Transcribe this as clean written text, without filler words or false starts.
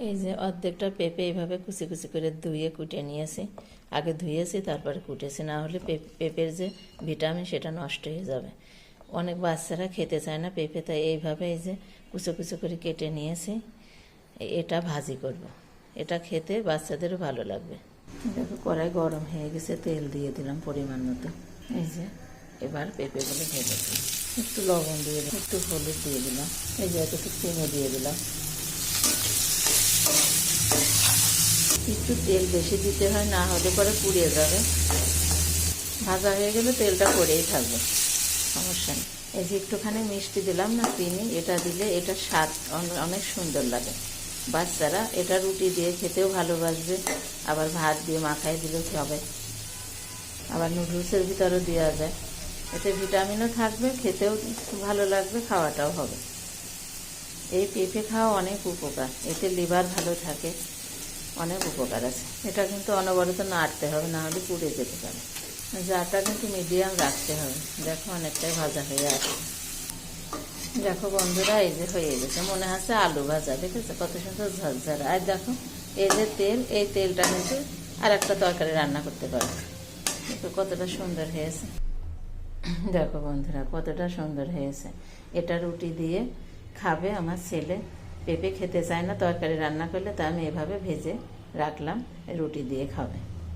এই যে অর্ধেকটা পেঁপে এইভাবে কুচি কুচি করে ধুয়ে কুটে নিয়েছি। আগে ধুয়েছি তারপরে কুটেছি, না হলে পেঁপের যে ভিটামিন সেটা নষ্ট হয়ে যাবে। অনেক বাচ্চারা খেতে চায় না পেঁপে, তাই এইভাবে এই যে কুচো কুচো করে কেটে নিয়েছি। এটা ভাজি করব, এটা খেতে বাচ্চাদেরও ভালো লাগবে। দেখো কড়াই গরম হয়ে গেছে, তেল দিয়ে দিলাম পরিমাণ মতো। এই যে এবার পেঁপেগুলো ভেজে দিলাম, একটু লবণ দিয়ে দিলাম, একটু হলুদ দিয়ে দিলাম, এই যে একটু চিনি দিয়ে দিলাম। একটু তেল বেশি দিতে হয়, না হলে পরে পুড়িয়ে যাবে। ভাজা হয়ে গেলে তেলটা পড়েই থাকবে, সমস্যা নেই। এই যে একটুখানি মিষ্টি দিলাম না, চিনি, এটা দিলে এটা স্বাদ অনেক সুন্দর লাগে। বাচ্চারা এটা রুটি দিয়ে খেতেও ভালোবাসবে, আবার ভাত দিয়ে মাখায় দিলেও খাবে, আবার নুডলসের ভিতরেও দেওয়া যায়। এতে ভিটামিনও থাকবে, খেতেও ভালো লাগবে, খাওয়াটাও হবে। এই পেঁপে খাওয়া অনেক উপকার, এতে লিভার ভালো থাকে, অনেক উপকার আছে। এটা কিন্তু অনবরত নাড়তে হবে, না হলে পুড়ে যেতে পারে। জারটা কিন্তু মিডিয়াম রাখতে হবে। দেখো অনেকটাই ভাজা হয়ে আসে। দেখো বন্ধুরা, এই যে হয়ে গেছে, মনে হচ্ছে আলু ভাজা। দেখেছো কত সুন্দর ঝরঝরা। আর দেখো এই যে তেল, এই তেলটা কিন্তু আর একটা তরকারি রান্না করতে পারবে। দেখো কতটা সুন্দর হয়েছে। দেখো বন্ধুরা কতটা সুন্দর হয়েছে। এটা রুটি দিয়ে খাবে আমার ছেলে। পেঁপে খেতে চায় না তরকারি রান্না করলে, তা আমি এভাবে ভেজে রাখলাম, রুটি দিয়ে খাবে।